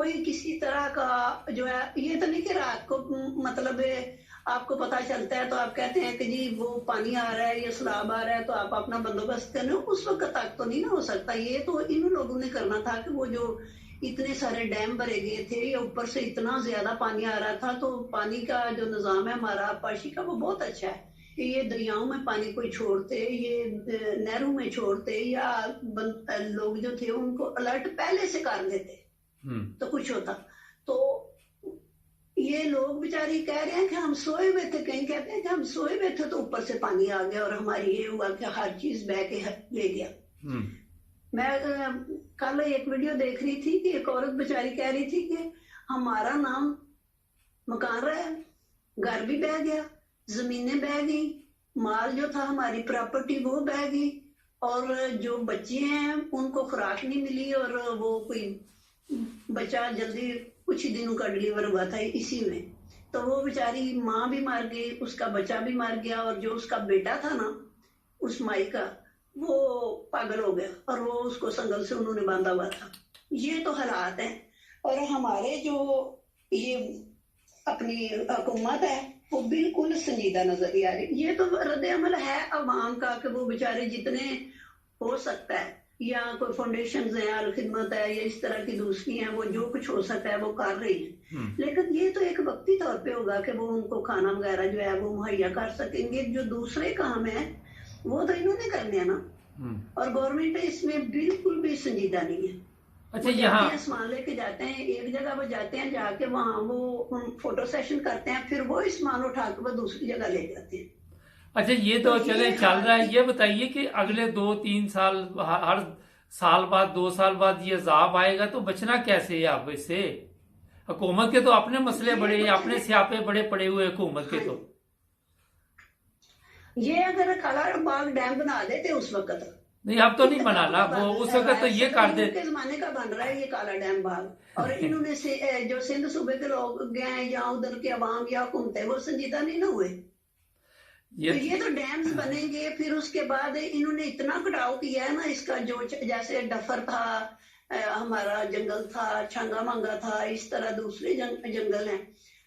کوئی کسی طرح کا جو ہے یہ تو نہیں کہ رات کو مطلب آپ کو پتا چلتا ہے تو آپ کہتے ہیں کہ جی وہ پانی آ رہا ہے یا سیلاب آ رہا ہے تو آپ اپنا بندوبست کریں، اس وقت تک تو نہیں نہ ہو سکتا. یہ تو ان لوگوں نے کرنا تھا کہ وہ جو اتنے سارے ڈیم بھرے گئے تھے یا اوپر سے اتنا زیادہ پانی آ رہا تھا، تو پانی کا جو نظام ہے ہمارا پاشی کا وہ بہت اچھا ہے کہ یہ دریاؤں میں پانی کوئی چھوڑتے، یہ نہروں میں چھوڑتے یا لوگ جو تھے ان کو الرٹ پہلے سے کر دیتے تو کچھ ہوتا. تو یہ لوگ بیچاری کہہ رہے ہیں کہ ہم سوئے ہوئے تھے، کہیں کہتے ہیں کہ ہم سوئے ہوئے تھے تو اوپر سے پانی آ گیا اور ہماری یہ ہوا کہ ہر چیز بہ کے لے گیا. میں کل ایک ویڈیو دیکھ رہی تھی کہ ایک عورت بیچاری کہہ رہی تھی کہ ہمارا نام مکان رہا ہے، گھر بھی بہ گیا، زمینیں بہ گئی، مال جو تھا ہماری پراپرٹی وہ بہ گئی، اور جو بچے ہیں ان کو خوراک نہیں ملی، اور وہ کوئی بچہ جلدی کچھ ہی دنوں کا ڈیلیور ہوا تھا اسی میں، تو وہ بیچاری ماں بھی مر گئی، اس کا بچہ بھی مر گیا، اور جو اس کا بیٹا تھا نا اس مائی کا وہ پاگل ہو گیا اور وہ اس کو سنگل سے انہوں نے باندھا ہوا تھا. یہ تو حالات ہیں. اور ہمارے جو یہ اپنی حکومت ہے وہ بالکل سنجیدہ نظر نہیں آ رہی. یہ تو رد عمل ہے عوام کا کہ وہ بیچارے جتنے ہو سکتا ہے، یا کوئی فاؤنڈیشنز ہیں، الخدمت ہے یا اس طرح کی دوسری ہیں، وہ جو کچھ ہو سکتا ہے وہ کر رہی ہیں. لیکن یہ تو ایک وقتی طور پہ ہوگا کہ وہ ان کو کھانا وغیرہ جو ہے وہ مہیا کر سکیں گے. جو دوسرے کام ہیں وہ تو انہوں نے کرنے ہیں نا، اور گورنمنٹ اس میں بالکل بھی سنجیدہ نہیں ہے. اچھا یہاں سامان لے کے جاتے ہیں، ایک جگہ وہ جاتے ہیں، جا کے وہاں وہ فوٹو سیشن کرتے ہیں، پھر وہ سامان اٹھا کے وہ دوسری جگہ لے جاتے ہیں. اچھا یہ تو چلے چل رہا ہے. یہ بتائیے کہ اگلے 2-3 سال، ہر سال بعد 2 سال بعد یہ عذاب آئے گا تو بچنا کیسے ہے آپ اس سے؟ حکومت کے تو اپنے مسئلے بڑے، اپنے سیاپے بڑے پڑے ہوئے حکومت کے تو. یہ اگر کالا باغ ڈیم بنا دیتے اس وقت، نہیں اب تو نہیں بنانا، وہ اس وقت تو یہ کر دے. کے زمانے کا بن رہا ہے یہ کالا ڈیم باغ، اور انہوں نے جو سندھ صوبے کے لوگ گئے ہیں یا ادھر کے عوام یا حکومتیں وہ سنجیدہ نہیں نہ ہوئے. یہ تو ڈیمز بنیں گے، پھر اس کے بعد انہوں نے اتنا کٹاؤ کیا ہے نا اس کا، جو جیسے ڈفر تھا ہمارا جنگل تھا، چھنگا مانگا تھا، اس طرح دوسرے جنگل ہیں،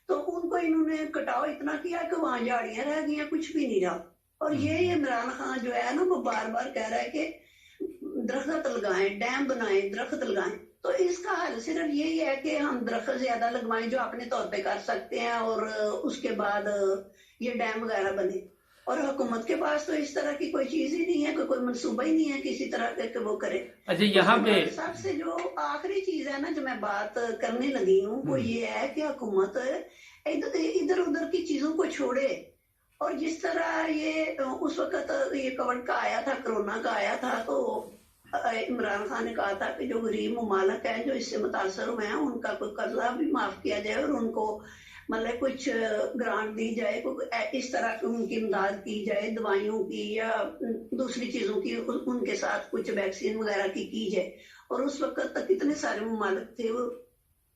تو ان کو انہوں نے کٹاؤ اتنا کیا کہ وہاں جھاڑیاں رہ گئی ہیں، کچھ بھی نہیں رہا. اور یہ عمران خان جو ہے نا وہ بار بار کہہ رہا ہے کہ درخت لگائیں، ڈیم بنائیں، درخت لگائیں. تو اس کا حل صرف یہی ہے کہ ہم درخت زیادہ لگوائیں جو اپنے طور پہ کر سکتے ہیں، اور اس کے بعد یہ ڈیم وغیرہ بنے. اور حکومت کے پاس تو اس طرح کی کوئی چیز ہی نہیں ہے، کوئی منصوبہ ہی نہیں ہے کسی طرح کہ وہ کرے. اچھا یہاں پہ سب سے جو آخری چیز ہے نا جو میں بات کرنے لگی ہوں وہ یہ ہے کہ حکومت ادھر ادھر کی چیزوں کو چھوڑے. اور جس طرح یہ اس وقت یہ کووڈ کا آیا تھا، کرونا کا آیا تھا، تو عمران خان نے کہا تھا کہ جو غریب ممالک ہیں جو اس سے متاثر ہوئے ہیں ان کا کوئی قرضہ بھی معاف کیا جائے، اور ان کو مطلب کچھ گرانٹ دی جائے، اس طرح کی ان کی امداد کی جائے، دوائیوں کی یا دوسری چیزوں کی، ان کے ساتھ کچھ ویکسین وغیرہ کی جائے. اور اس وقت تک اتنے سارے ممالک تھے، وہ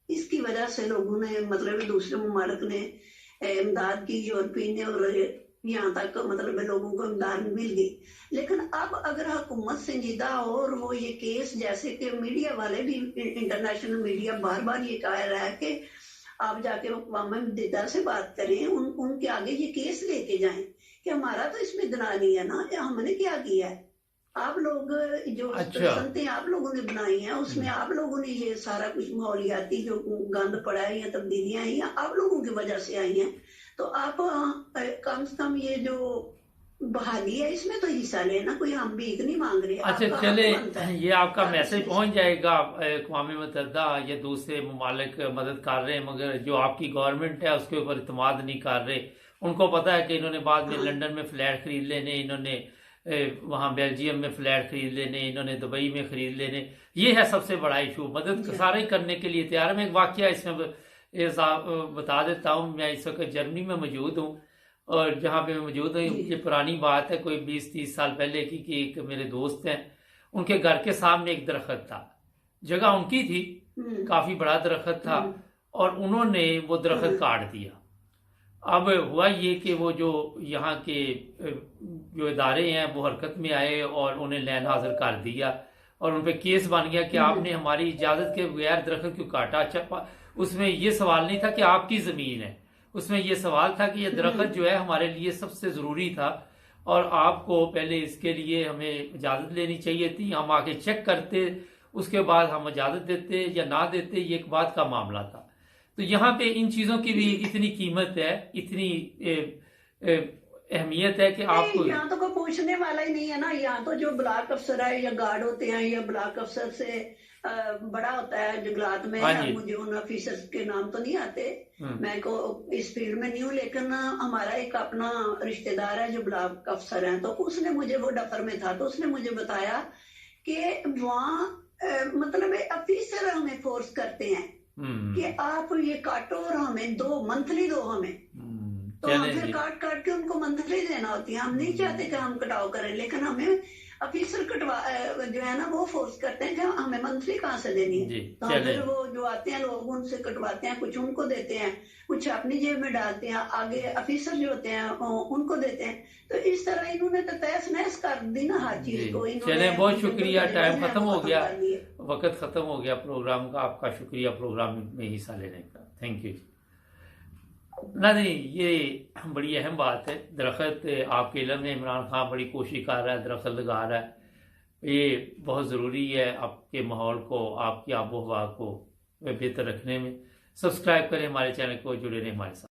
اس کی وجہ سے لوگوں نے مطلب دوسرے ممالک نے امداد کی، یورپی نے، اور یہاں تک مطلب لوگوں کو امداد مل گئی. لیکن اب اگر حکومت سنجیدہ ہو اور وہ یہ کیس، جیسے کہ میڈیا والے بھی، انٹرنیشنل میڈیا بار بار یہ کہہ رہا ہے کہ آپ جا کے اقوام متحدہ سے بات کریں، ان کے آگے یہ کیس لے کے جائیں کہ ہمارا تو اس میں گناہ نہیں ہے نا، ہم نے کیا کیا ہے. آپ لوگ جو سنتیں آپ لوگوں نے بنائی ہیں اس میں آپ لوگوں نے یہ سارا کچھ ماحولیاتی جو گند پڑا ہے یا تبدیلیاں آئی ہیں آپ لوگوں کی وجہ سے آئی ہیں. تو آپ کم سے کم یہ جو بحالی ہے اس میں تو حصہ لینا، کوئی ہم بھیک نہیں مانگ رہے. اچھا چلے یہ آپ کا میسج پہنچ جائے گا. اقوام متحدہ یا دوسرے ممالک مدد کر رہے ہیں، مگر جو آپ کی گورنمنٹ ہے اس کے اوپر اعتماد نہیں کر رہے. ان کو پتا ہے کہ انہوں نے بعد میں لنڈن میں فلیٹ خرید لینے، انہوں نے وہاں بیلجیم میں فلیٹ خرید لینے، انہوں نے دبئی میں خرید لینے. یہ ہے سب سے بڑا ایشو. مدد سارے کرنے کے لیے تیار ہے. میں ایک واقعہ اس میں بتا دیتا ہوں. میں اس وقت جرمنی میں موجود ہوں، اور جہاں پہ میں موجود ہوں یہ پرانی بات ہے، کوئی 20-30 سال پہلے کی، کہ ایک میرے دوست ہیں، ان کے گھر کے سامنے ایک درخت تھا، جگہ ان کی تھی، کافی بڑا درخت تھا، اور انہوں نے وہ درخت کاٹ دیا. اب ہوا یہ کہ وہ جو یہاں کے جو ادارے ہیں وہ حرکت میں آئے اور انہیں لین حاضر کر دیا. اور ان پہ کیس بن گیا کہ آپ نے ہماری اجازت کے بغیر درخت کیوں کاٹا. اچھا اس میں یہ سوال نہیں تھا کہ آپ کی زمین ہے، اس میں یہ سوال تھا کہ یہ درخت جو ہے ہمارے لیے سب سے ضروری تھا اور آپ کو پہلے اس کے لیے ہمیں اجازت لینی چاہیے تھی، ہم آ کے چیک کرتے، اس کے بعد ہم اجازت دیتے یا نہ دیتے، یہ ایک بات کا معاملہ تھا. تو یہاں پہ ان چیزوں کی بھی اتنی قیمت ہے، اتنی اہمیت ہے کہ آپ کو یہاں تو کوئی پوچھنے والا ہی نہیں ہے نا. یہاں تو جو بلاک افسر ہے یا گارڈ ہوتے ہیں یا بلاک افسر سے بڑا ہوتا ہے جنگلات میں. مجھے ان آفیسر کے نام تو نہیں آتے، میں کو اس فیلڈ میں نہیں ہوں، لیکن ہمارا ایک اپنا رشتہ دار ہے جو بلاک افسر ہیں، تو اس نے مجھے، وہ ڈفر میں تھا، تو اس نے مجھے بتایا کہ وہاں مطلب آفیسر ہمیں فورس کرتے ہیں کہ آپ یہ کاٹو اور ہمیں دو منتھلی دو ہمیں، تو ہم پھر کاٹ کاٹ کے ان کو منتھلی دینا ہوتی ہے. ہم نہیں چاہتے کہ ہم کٹاؤ کریں، لیکن ہمیں آفیسر جو ہے نا وہ فورس کرتے ہیں کہ ہمیں منتھلی کہاں سے دینی ہے. تو ہم پھر وہ جو آتے ہیں لوگ ان سے کٹواتے ہیں، کچھ ان کو دیتے ہیں، کچھ اپنی جیب میں ڈالتے ہیں، آگے آفیسر جو ہوتے ہیں ان کو دیتے ہیں. تو اس طرح انہوں نے تو تہس نہس کر دی نا ہر چیز کو. چلیں بہت شکریہ، ٹائم ختم ہو گیا، وقت ختم ہو گیا پروگرام کا. آپ کا شکریہ پروگرام میں حصہ لینے کا. Thank you. نہیں یہ بڑی اہم بات ہے. درخت آپ کے علم میں عمران خان بڑی کوشش کر رہا ہے، درخت لگا رہا ہے. یہ بہت ضروری ہے آپ کے ماحول کو، آپ کی آب و ہوا کو بہتر رکھنے میں. سبسکرائب کریں ہمارے چینل کو، جڑے رہیں ہمارے ساتھ.